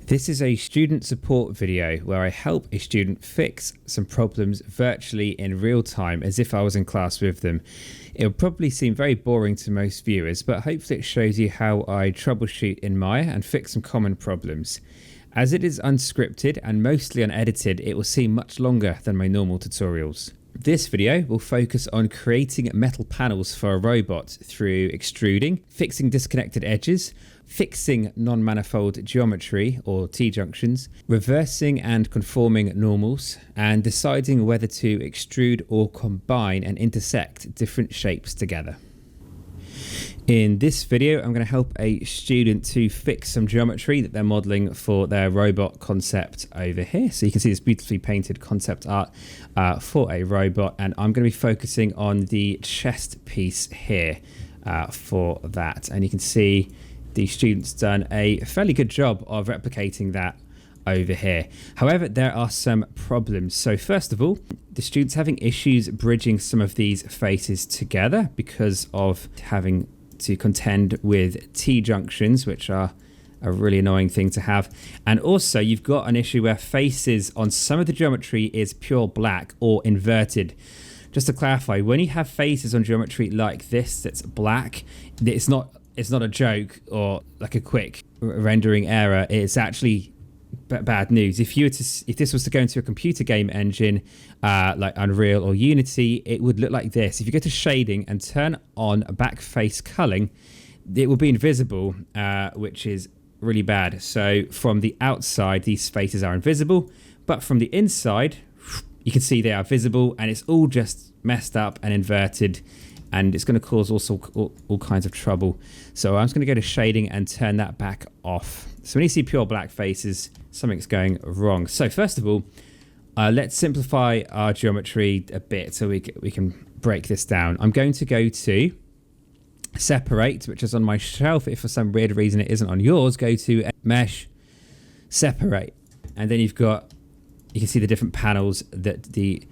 This is a student support video where I help a student fix some problems virtually in real time as if I was in class with them. It'll probably seem very boring to most viewers, but hopefully it shows you how I troubleshoot in Maya and fix some common problems. As it is unscripted and mostly unedited, it will seem much longer than my normal tutorials. This video will focus on creating metal panels for a robot through extruding, fixing disconnected edges, fixing non-manifold geometry or t-junctions, reversing and conforming normals, and deciding whether to extrude or combine and intersect different shapes together. In this video, I'm going to help a student to fix some geometry that they're modeling for their robot concept over here. So you can see this beautifully painted concept art for a robot, and I'm going to be focusing on the chest piece here for that. And you can see the student's done a fairly good job of replicating that over here. However, there are some problems. So first of all, the student's having issues bridging some of these faces together because of having to contend with t-junctions, which are a really annoying thing to have. And also you've got an issue where faces on some of the geometry is pure black or inverted. Just to clarify, when you have faces on geometry like this that's black, it's not a joke or like a quick rendering error. It's actually bad news. If this was to go into a computer game engine like Unreal or Unity, it would look like this. If you go to shading and turn on back face culling, it will be invisible, which is really bad. So from the outside, these faces are invisible, but from the inside, you can see they are visible, and it's all just messed up and inverted, and it's going to cause all kinds of trouble. So I'm just going to go to shading and turn that back off. So when you see pure black faces, something's going wrong. So first of all, let's simplify our geometry a bit so we can break this down. I'm going to go to separate, which is on my shelf. If for some weird reason it isn't on yours, go to mesh, separate, and then you can see the different panels that the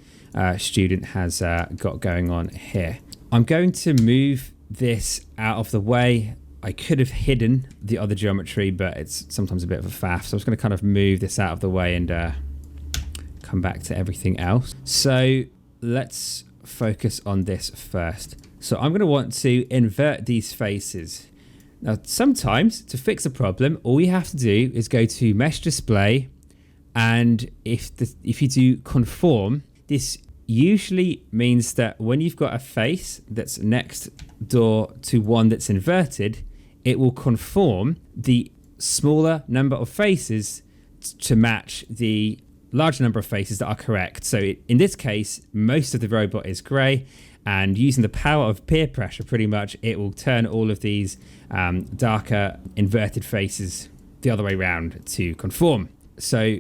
student has got going on here. I'm going to move this out of the way. I could have hidden the other geometry, but it's sometimes a bit of a faff. So I'm just going to kind of move this out of the way and come back to everything else. So let's focus on this first. So I'm going to want to invert these faces. Now, sometimes to fix a problem, all you have to do is go to mesh display. And if you do conform, this usually means that when you've got a face that's next door to one that's inverted, it will conform the smaller number of faces to match the larger number of faces that are correct. So in this case, most of the robot is grey, and using the power of peer pressure, pretty much, it will turn all of these darker inverted faces the other way around to conform. So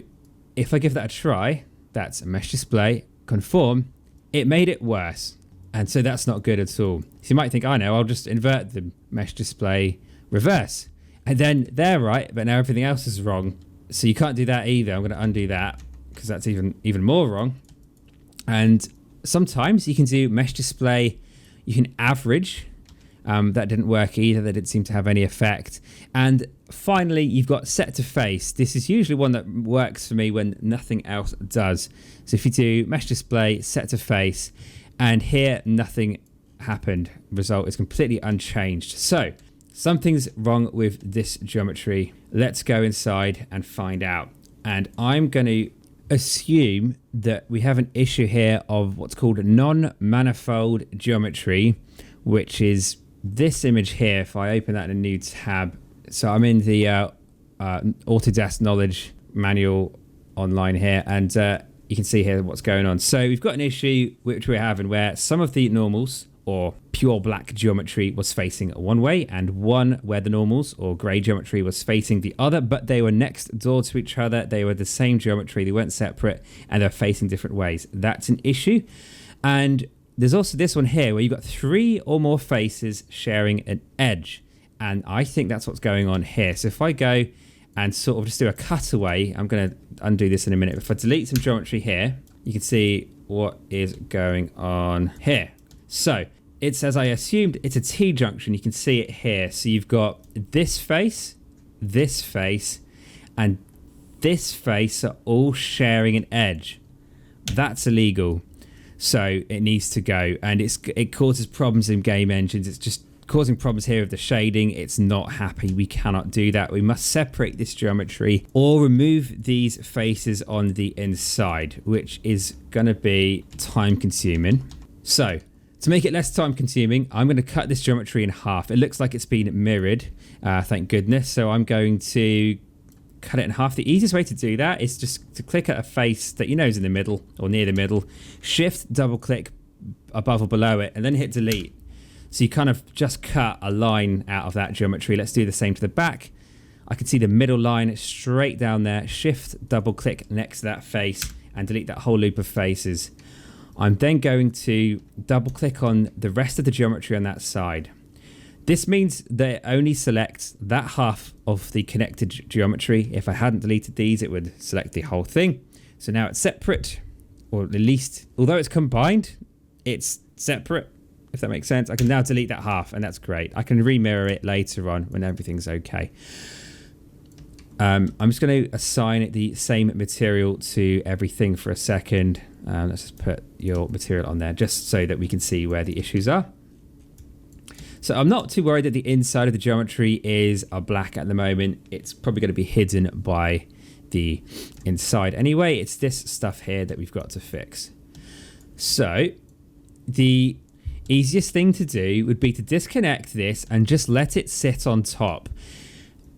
if I give that a try, that's a mesh display, conform, it made it worse. And so that's not good at all. So you might think, I know, I'll just invert the mesh display, reverse. And then they're right, but now everything else is wrong. So you can't do that either. I'm going to undo that because that's even more wrong. And sometimes you can do mesh display, you can average. That didn't work either. That didn't seem to have any effect. And finally, you've got set to face. This is usually one that works for me when nothing else does. So if you do mesh display, set to face, and here nothing happened. Result is completely unchanged. So something's wrong with this geometry. Let's go inside and find out. And I'm going to assume that we have an issue here of what's called non-manifold geometry, which is this image here. If I open that in a new tab, so I'm in the Autodesk Knowledge Manual online here, and you can see here what's going on. So we've got an issue which we're having where some of the normals or pure black geometry was facing one way, and one where the normals or grey geometry was facing the other, but they were next door to each other. They were the same geometry, they weren't separate, and they're facing different ways. That's an issue. And there's also this one here where you've got 3 or more faces sharing an edge. And I think that's what's going on here. So if I go and sort of just do a cutaway, I'm going to undo this in a minute. If I delete some geometry here, you can see what is going on here. So it's, as I assumed, it's a T-junction. You can see it here. So you've got this face, and this face are all sharing an edge. That's illegal. So it needs to go, and it causes problems in game engines. It's just causing problems here with the shading. It's not happy. We cannot do that. We must separate this geometry or remove these faces on the inside, which is going to be time consuming. So to make it less time consuming, I'm going to cut this geometry in half. It looks like it's been mirrored, thank goodness. So I'm going to cut it in half. The easiest way to do that is just to click at a face that you know is in the middle or near the middle, shift double click above or below it, and then hit delete. So you kind of just cut a line out of that geometry. Let's do the same to the back. I can see the middle line straight down there. Shift double click next to that face and delete that whole loop of faces. I'm then going to double click on the rest of the geometry on that side. This means that it only selects that half of the connected geometry. If I hadn't deleted these, it would select the whole thing. So now it's separate, or at least, although it's combined, it's separate, if that makes sense. I can now delete that half, and that's great. I can remirror it later on when everything's okay. I'm just going to assign it the same material to everything for a second. Let's just put your material on there just so that we can see where the issues are. So I'm not too worried that the inside of the geometry is black at the moment. It's probably going to be hidden by the inside. Anyway, it's this stuff here that we've got to fix. So the easiest thing to do would be to disconnect this and just let it sit on top.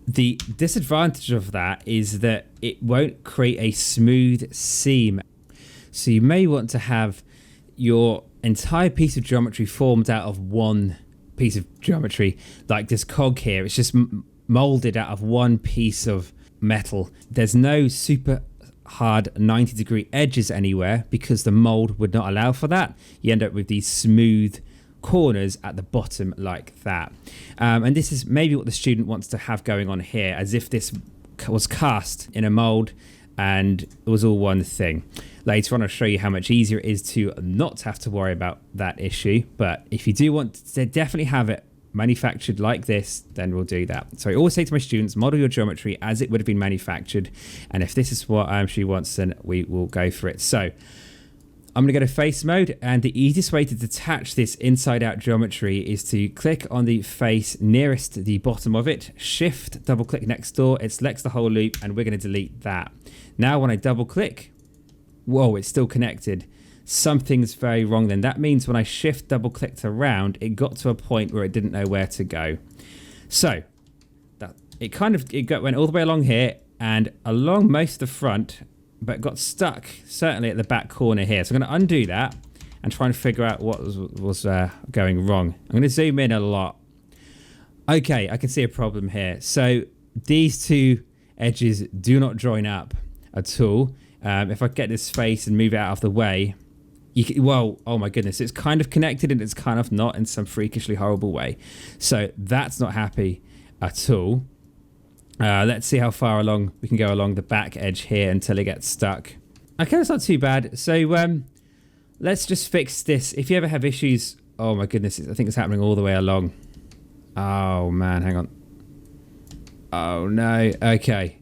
The disadvantage of that is that it won't create a smooth seam. So you may want to have your entire piece of geometry formed out of one piece of geometry, like this cog here. It's just molded out of one piece of metal. There's no super hard 90-degree edges anywhere because the mold would not allow for that. You end up with these smooth corners at the bottom like that. And this is maybe what the student wants to have going on here, as if this was cast in a mold and it was all one thing. Later on, I'll show you how much easier it is to not have to worry about that issue. But if you do want to definitely have it manufactured like this, then we'll do that. So I always say to my students, model your geometry as it would have been manufactured. And if this is what she wants, then we will go for it. So I'm going to go to face mode, and the easiest way to detach this inside out geometry is to click on the face nearest the bottom of it, shift double click next door, it selects the whole loop, and we're going to delete that. Now when I double click, whoa, it's still connected. Something's very wrong then. That means when I shift double clicked around, it got to a point where it didn't know where to go. So that it went all the way along here and along most of the front, but got stuck certainly at the back corner here. So I'm going to undo that and try and figure out what was going wrong. I'm going to zoom in a lot. Okay, I can see a problem here. So these two edges do not join up at all. If I get this face and move it out of the way, well, oh my goodness, it's kind of connected and it's kind of not in some freakishly horrible way. So that's not happy at all. Let's see how far along we can go along the back edge here until it gets stuck. Okay, that's not too bad. So let's just fix this. If you ever have issues, oh my goodness, I think it's happening all the way along. Oh man, hang on. Oh no, okay.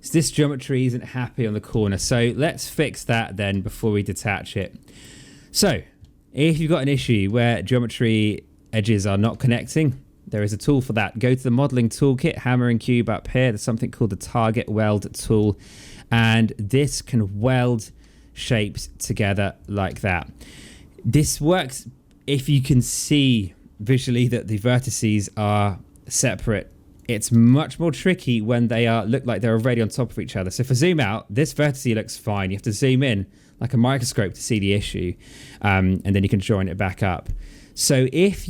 So this geometry isn't happy on the corner. So let's fix that then before we detach it. So if you've got an issue where geometry edges are not connecting, there is a tool for that. Go to the modeling toolkit, hammer and cube up here. There's something called the target weld tool. And this can weld shapes together like that. This works if you can see visually that the vertices are separate. It's much more tricky when they look like they're already on top of each other. So if I zoom out, this vertice looks fine. You have to zoom in like a microscope to see the issue. And then you can join it back up. So if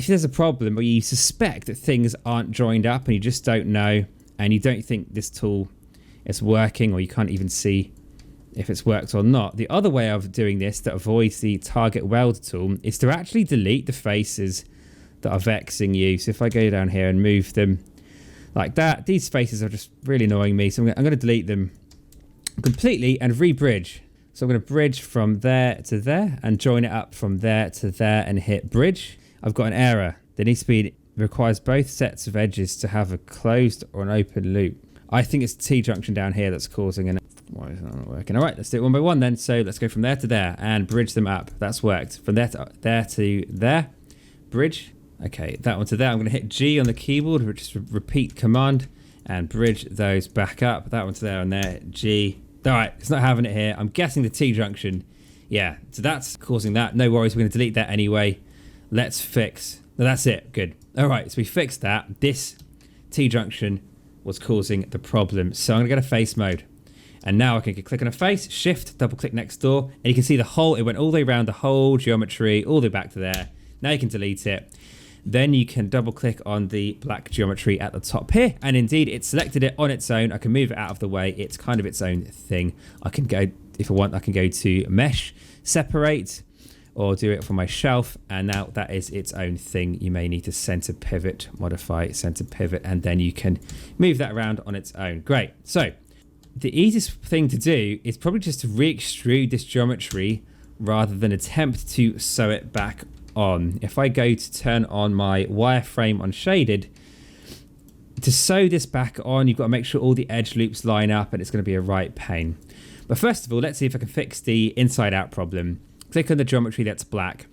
there's a problem where you suspect that things aren't joined up and you just don't know, and you don't think this tool is working, or you can't even see if it's worked or not, the other way of doing this that avoids the target weld tool is to actually delete the faces that are vexing you. So if I go down here and move them like that, these faces are just really annoying me. So I'm going to delete them completely and re-bridge. So I'm going to bridge from there to there and join it up from there to there and hit bridge. I've got an error. There needs to be, requires both sets of edges to have a closed or an open loop. I think it's the T-junction down here that's causing an... Why is that not working? All right, let's do it one by one then. So let's go from there to there and bridge them up. That's worked. From there to there. Bridge. Okay, that one to there. I'm going to hit G on the keyboard, which is repeat command, and bridge those back up. That one to there and there. G. All right, it's not having it here. I'm guessing the T-junction. Yeah, so that's causing that. No worries, we're going to delete that anyway. Let's fix... No, that's it. Good. All right, so we fixed that. This T-junction was causing the problem. So I'm going to go to face mode. And now I can click on a face, shift, double click next door, and you can see the whole, it went all the way around the whole geometry, all the way back to there. Now you can delete it. Then you can double click on the black geometry at the top here. And indeed, it selected it on its own. I can move it out of the way. It's kind of its own thing. I can go, if I want, I can go to mesh, separate, or do it from my shelf. And now that is its own thing. You may need to center pivot, modify center pivot, and then you can move that around on its own. Great. So the easiest thing to do is probably just to re-extrude this geometry rather than attempt to sew it back on. If I go to turn on my wireframe on shaded, to sew this back on, you've got to make sure all the edge loops line up, and it's going to be a right pain. But first of all, let's see if I can fix the inside out problem. Click on the geometry that's black,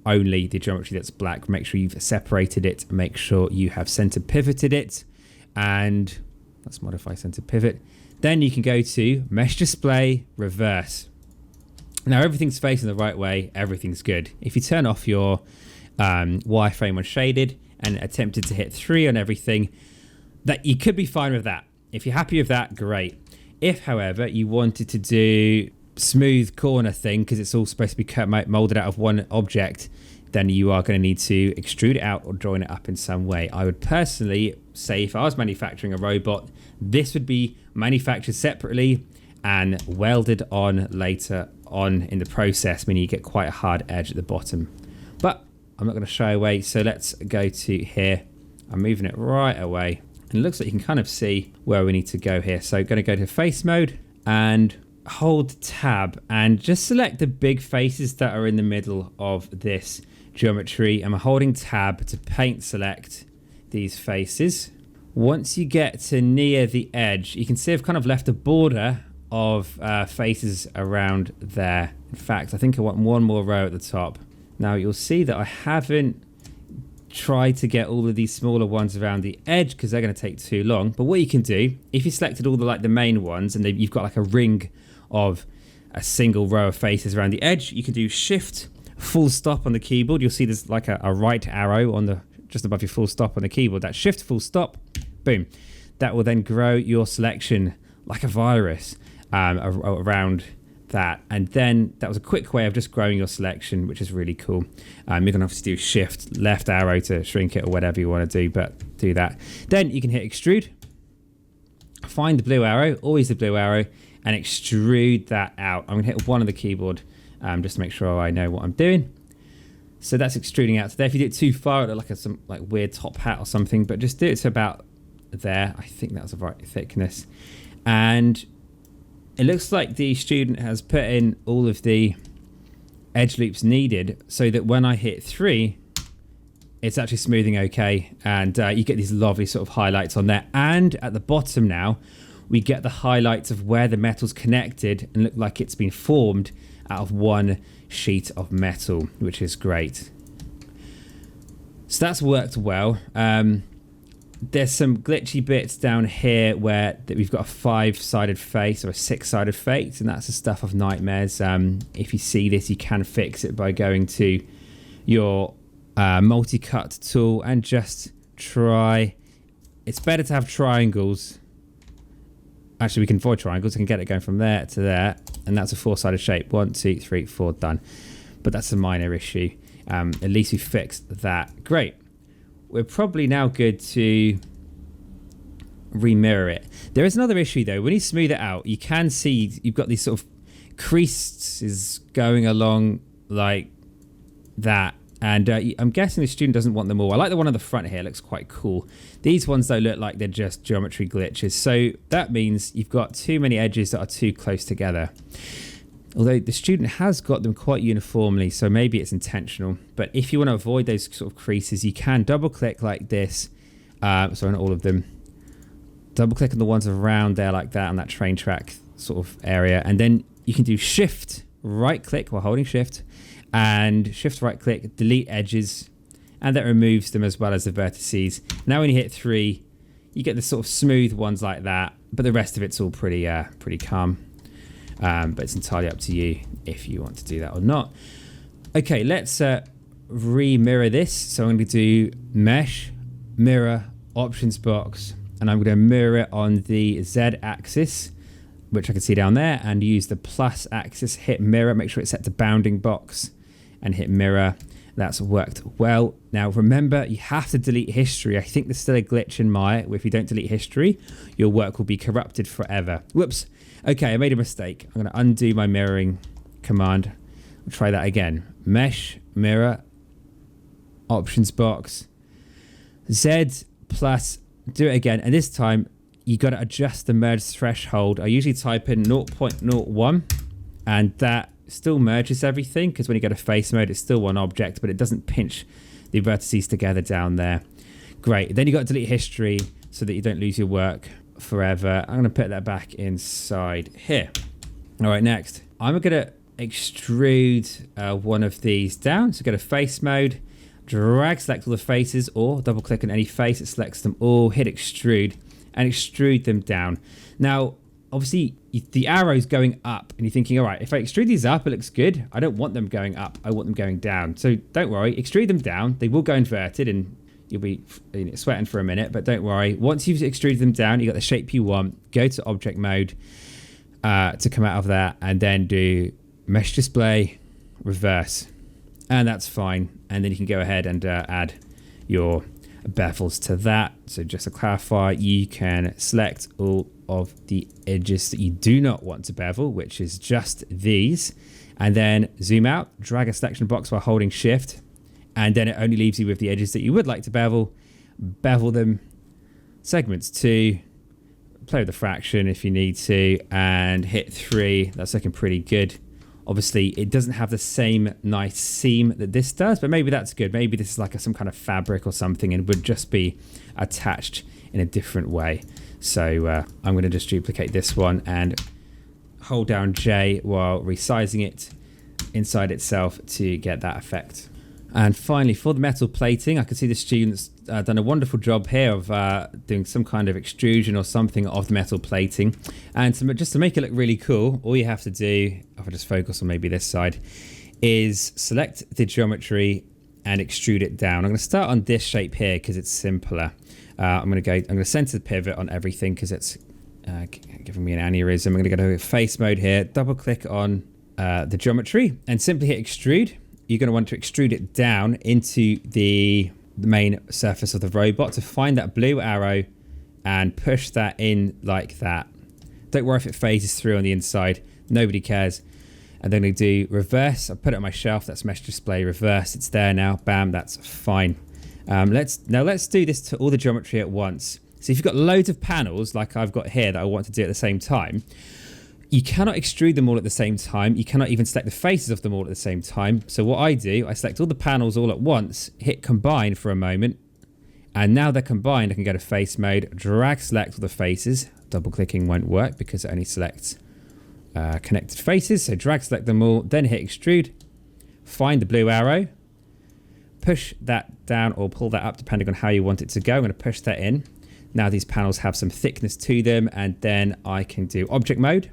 only the geometry that's black. Make sure you've separated it, make sure you have center pivoted it, and let's modify center pivot. Then you can go to mesh display, reverse. Now everything's facing the right way, everything's good. If you turn off your wireframe on shaded and attempted to hit 3 on everything, that you could be fine with that. If you're happy with that, great. If, however, you wanted to do smooth corner thing, because it's all supposed to be molded out of one object, then you are going to need to extrude it out or join it up in some way. I would personally say if I was manufacturing a robot, this would be manufactured separately and welded on later on in the process, meaning you get quite a hard edge at the bottom. But I'm not going to shy away, so let's go to here. I'm moving it right away, and it looks like you can kind of see where we need to go here. So I'm going to go to face mode and hold tab and just select the big faces that are in the middle of this geometry. I'm holding tab to paint select these faces. Once you get to near the edge, you can see I've kind of left a border of faces around there. In fact, I think I want one more row at the top. Now you'll see that I haven't tried to get all of these smaller ones around the edge because they're going to take too long. But what you can do, if you selected all the main ones and you've got like a ring of a single row of faces around the edge, you can do shift full stop on the keyboard. You'll see there's like a right arrow on the just above your full stop on the keyboard. That shift full stop, boom. That will then grow your selection like a virus around that. And then that was a quick way of just growing your selection, which is really cool. You're going to have to do shift left arrow to shrink it or whatever you want to do, but do that. Then you can hit extrude, find the blue arrow, always the blue arrow, and extrude that out. I'm going to hit one on the keyboard just to make sure I know what I'm doing. So that's extruding out to there. If you do it too far, it'll look like some weird top hat or something, but just do it to about there. I think that's the right thickness. And it looks like the student has put in all of the edge loops needed so that when I hit 3, it's actually smoothing okay. And you get these lovely sort of highlights on there. And at the bottom now, we get the highlights of where the metal's connected and look like it's been formed out of one sheet of metal, which is great. So that's worked well. There's some glitchy bits down here where we've got a 5-sided face or a 6-sided face, and that's the stuff of nightmares. If you see this, you can fix it by going to your multi-cut tool and just try. It's better to have triangles. Actually, we can avoid triangles. I can get it going from there to there, and that's a 4-sided shape. 1, 2, 3, 4, done. But that's a minor issue. At least we fixed that. Great. We're probably now good to remirror it. There is another issue though. When you smooth it out, you can see you've got these sort of creases going along like that. And I'm guessing the student doesn't want them all. I like the one on the front here. It looks quite cool. These ones though look like they're just geometry glitches. So that means you've got too many edges that are too close together. Although the student has got them quite uniformly, so maybe it's intentional. But if you want to avoid those sort of creases, you can double click like this. Sorry, not all of them. double click on the ones around there like that on that train track sort of area. And then you can do shift right click while holding shift and shift right click, delete edges. And that removes them as well as the vertices. Now when you hit 3, you get the sort of smooth ones like that, but the rest of it's all pretty calm. But it's entirely up to you if you want to do that or not. Okay, let's re-mirror this. So I'm going to do mesh, mirror, options box, and I'm going to mirror it on the Z axis, which I can see down there, and use the plus axis, hit mirror, make sure it's set to bounding box, and hit mirror. That's worked well. Now remember, you have to delete history. I think there's still a glitch in Maya where if you don't delete history, your work will be corrupted forever. Whoops. Okay, I made a mistake. I'm going to undo my mirroring command. I'll try that again. Mesh, mirror, options box, Z plus, do it again. And this time, you got to adjust the merge threshold. I usually type in 0.01 and that still merges everything, because when you go to face mode it's still one object, but it doesn't pinch the vertices together down there. Great. Then you got to delete history so that you don't lose your work forever. I'm going to put that back inside here. All right, next I'm going to extrude one of these down. So go to face mode, drag select all the faces, or double click on any face, it selects them all, hit extrude and extrude them down. Now obviously the arrow's going up and you're thinking, all right, if I extrude these up, it looks good. I don't want them going up. I want them going down. So don't worry, extrude them down. They will go inverted and you'll be sweating for a minute, but don't worry. Once you've extruded them down, you got the shape you want, go to object mode to come out of that, and then do mesh display, reverse, and that's fine. And then you can go ahead and add your bevels to that. So just to clarify, you can select all of the edges that you do not want to bevel, which is just these, and then zoom out, drag a selection box while holding shift, and then it only leaves you with the edges that you would like to bevel them, segments 2, play with the fraction if you need to, and hit 3. That's looking pretty good. Obviously it doesn't have the same nice seam that this does, but maybe that's good. Maybe this is like some kind of fabric or something and would just be attached in a different way. So I'm going to just duplicate this one and hold down J while resizing it inside itself to get that effect. And finally, for the metal plating, I can see the students done a wonderful job here of doing some kind of extrusion or something of the metal plating. And just to make it look really cool, all you have to do, if I just focus on maybe this side, is select the geometry and extrude it down. I'm going to start on this shape here because it's simpler. I'm going to center the pivot on everything because it's giving me an aneurysm. I'm going to go to face mode here, double click on the geometry and simply hit extrude. You're going to want to extrude it down into the main surface of the robot to find that blue arrow and push that in like that. Don't worry if it phases through on the inside. Nobody cares. And then I'm going to do reverse. I'll put it on my shelf. That's mesh display reverse. It's there now. Bam. That's fine. Let's do this to all the geometry at once. So if you've got loads of panels like I've got here that I want to do at the same time, you cannot extrude them all at the same time. You cannot even select the faces of them all at the same time. So what I do, I select all the panels all at once, hit combine for a moment, and now they're combined, I can go to face mode, drag select all the faces. Double clicking won't work because it only selects connected faces. So drag select them all, then hit extrude, find the blue arrow, push that down or pull that up depending on how you want it to go. I'm going to push that in. Now these panels have some thickness to them, and then I can do object mode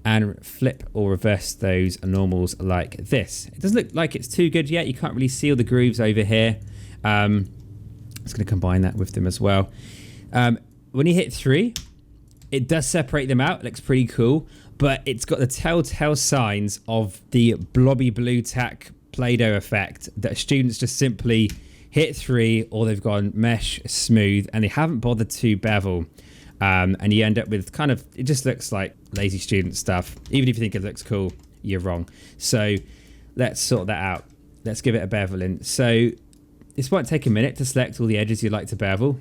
and flip or reverse those normals like this. It doesn't look like it's too good yet. You can't really see all the grooves over here. I'm just going to combine that with them as well. When you hit 3, it does separate them out. It looks pretty cool, but it's got the telltale signs of the blobby blue tack Play-Doh effect that students just simply hit 3 or they've gone mesh smooth and they haven't bothered to bevel. And you end up with kind of, it just looks like lazy student stuff. Even if you think it looks cool, you're wrong. So let's sort that out. Let's give it a beveling. So this might take a minute to select all the edges you'd like to bevel.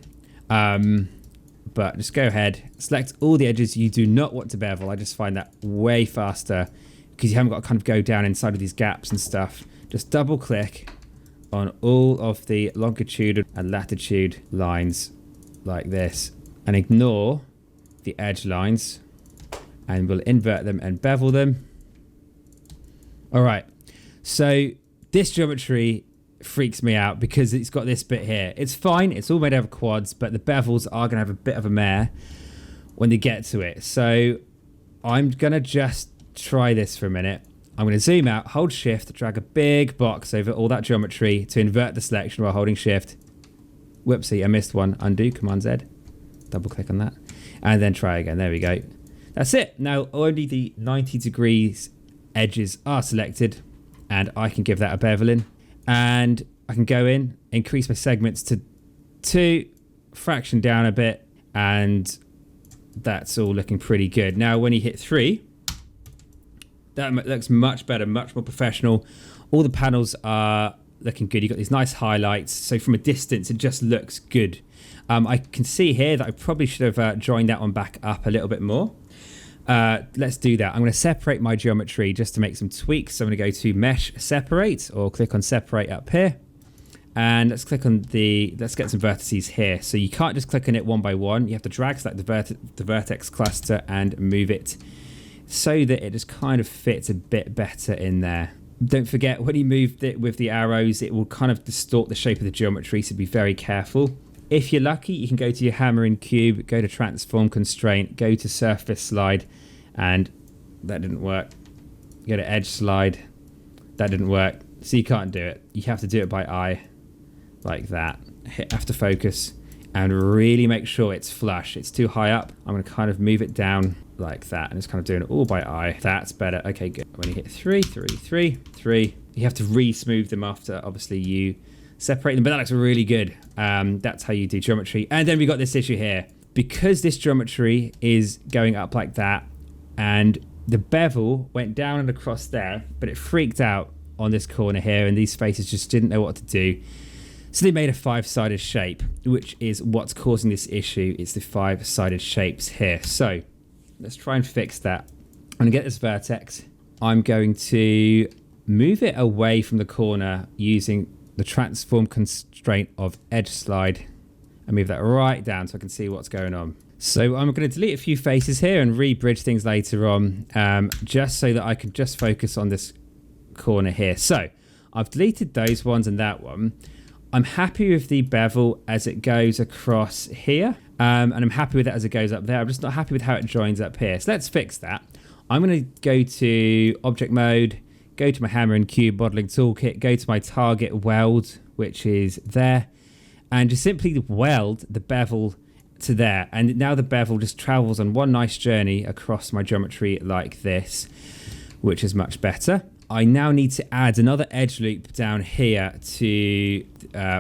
But just go ahead, select all the edges you do not want to bevel. I just find that way faster because you haven't got to kind of go down inside of these gaps and stuff. Just double click on all of the longitude and latitude lines like this. and ignore the edge lines, and we'll invert them and bevel them. All right, so this geometry freaks me out because it's got this bit here. It's fine, it's all made out of quads, but the bevels are going to have a bit of a mare when they get to it. So I'm going to just try this for a minute. I'm going to zoom out, hold shift, drag a big box over all that geometry to invert the selection while holding shift. Whoopsie, I missed one. Undo, Command Z. Double click on that. And then try again. There we go. That's it. Now only the 90 degrees edges are selected, and I can give that a beveling. And I can go in, increase my segments to 2, fraction down a bit, and that's all looking pretty good. Now when you hit 3, that looks much better, much more professional. All the panels are looking good. You've got these nice highlights. So from a distance, it just looks good. I can see here that I probably should have joined that one back up a little bit more. Let's do that. I'm going to separate my geometry just to make some tweaks. So I'm going to go to Mesh Separate, or click on Separate up here. And let's click on let's get some vertices here. So you can't just click on it one by one. You have to drag select the vertex cluster and move it so that it just kind of fits a bit better in there. Don't forget, when you move it with the arrows, it will kind of distort the shape of the geometry, so be very careful. If you're lucky, you can go to your hammer and cube, go to transform constraint, go to surface slide, and that didn't work. Go to edge slide, that didn't work. So you can't do it. You have to do it by eye, like that. Hit after focus, and really make sure it's flush. It's too high up. I'm going to kind of move it down like that, and it's kind of doing it all by eye. That's better. Okay, good. When you hit 3, 3, 3, 3, you have to re-smooth them after, obviously, you separate them, but that looks really good. That's how you do geometry. And then we got this issue here. Because this geometry is going up like that, and the bevel went down and across there, but it freaked out on this corner here, and these faces just didn't know what to do. So they made a 5-sided shape, which is what's causing this issue. It's the 5-sided shapes here. So let's try and fix that. I'm going to get this vertex. I'm going to move it away from the corner using the transform constraint of edge slide and move that right down so I can see what's going on. So I'm going to delete a few faces here and re-bridge things later on, just so that I can just focus on this corner here. So I've deleted those ones and that one. I'm happy with the bevel as it goes across here, and I'm happy with it as it goes up there. I'm just not happy with how it joins up here. So let's fix that. I'm going to go to object mode, go to my hammer and cube modeling toolkit, go to my target weld, which is there, and just simply weld the bevel to there. And now the bevel just travels on one nice journey across my geometry like this, which is much better. I now need to add another edge loop down here to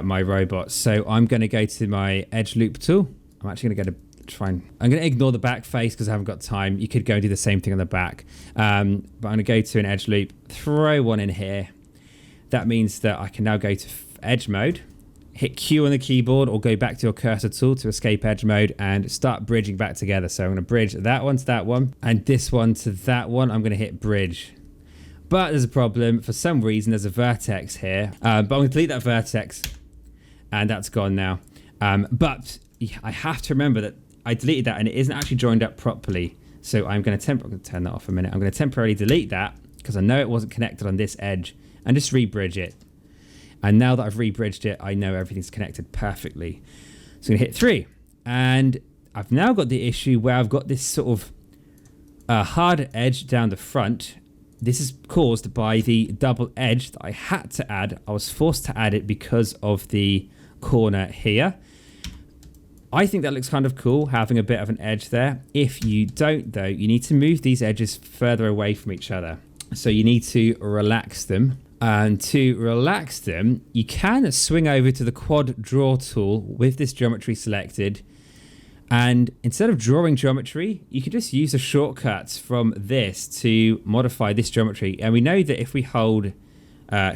my robot. So I'm going to go to my edge loop tool. I'm actually going to go to I'm going to ignore the back face because I haven't got time. You could go and do the same thing on the back. But I'm going to go to an edge loop, throw one in here. That means that I can now go to edge mode, hit Q on the keyboard, or go back to your cursor tool to escape edge mode and start bridging back together. So I'm going to bridge that one to that one and this one to that one. I'm going to hit bridge. But there's a problem. For some reason, there's a vertex here. But I'm going to delete that vertex. And that's gone now. But I have to remember that I deleted that and it isn't actually joined up properly. So I'm going to turn that off a minute. I'm going to temporarily delete that because I know it wasn't connected on this edge. And just re-bridge it. And now that I've re-bridged it, I know everything's connected perfectly. So I'm going to hit 3. And I've now got the issue where I've got this sort of hard edge down the front. This is caused by the double edge that I had to add. I was forced to add it because of the corner here. I think that looks kind of cool, having a bit of an edge there. If you don't, though, you need to move these edges further away from each other. So you need to relax them. And to relax them, you can swing over to the quad draw tool with this geometry selected. And instead of drawing geometry, you can just use the shortcuts from this to modify this geometry. And we know that if we hold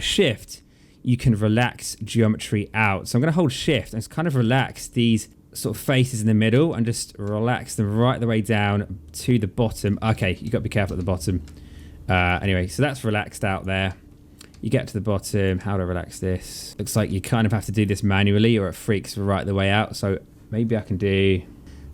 shift, you can relax geometry out. So I'm going to hold shift and just kind of relax these sort of faces in the middle and just relax them right the way down to the bottom. Okay, you got to be careful at the bottom. Anyway, so that's relaxed out there. You get to the bottom. How to relax this? Looks like you kind of have to do this manually or it freaks right the way out. So maybe I can do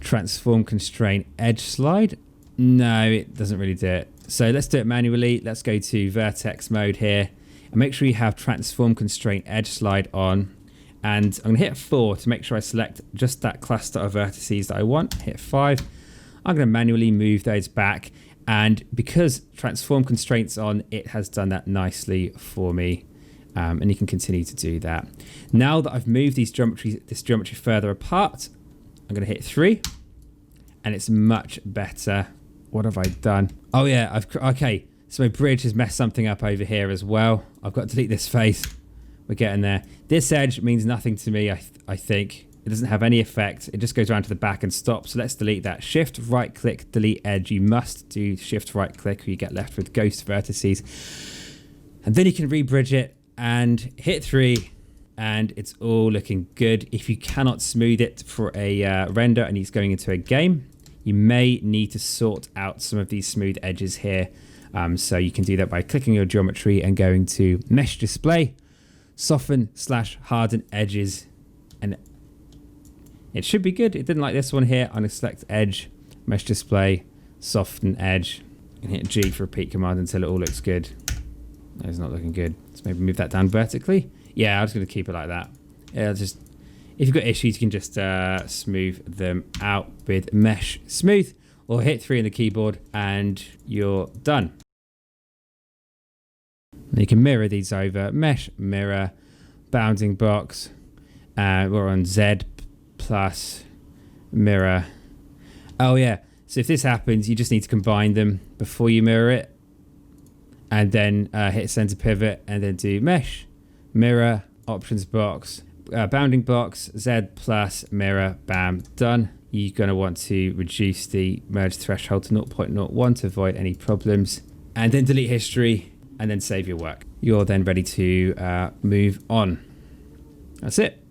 transform constraint edge slide. No, it doesn't really do it. So let's do it manually. Let's go to vertex mode here and make sure you have transform constraint edge slide on. And I'm going to hit 4 to make sure I select just that cluster of vertices that I want. Hit 5. I'm going to manually move those back. And because transform constraints on, it has done that nicely for me. And you can continue to do that. Now that I've moved this geometry further apart, I'm going to hit 3. And it's much better. What have I done? Oh yeah, okay. So my bridge has messed something up over here as well. I've got to delete this face. We're getting there. This edge means nothing to me, I think. It doesn't have any effect. It just goes around to the back and stops. So let's delete that. Shift, right click, delete edge. You must do shift, right click or you get left with ghost vertices. And then you can rebridge it and hit 3. And it's all looking good. If you cannot smooth it for a render and it's going into a game, you may need to sort out some of these smooth edges here. So you can do that by clicking your geometry and going to mesh display, soften/harden edges, and it should be good. It didn't like this one here. I'm going to select edge, mesh display, soften edge, and hit G for repeat command until it all looks good. No, it's not looking good. Let's maybe move that down vertically. Yeah, I'm just going to keep it like that. Yeah, just if you've got issues, you can just smooth them out with mesh smooth or hit 3 on the keyboard and you're done. And you can mirror these over. Mesh, mirror, bounding box. We're on Z plus mirror. Oh yeah, so if this happens, you just need to combine them before you mirror it. And then hit center pivot and then do mesh, mirror, options box, bounding box, Z plus mirror, bam, done. You're going to want to reduce the merge threshold to 0.01 to avoid any problems. And then delete history and then save your work. You're then ready to move on. That's it.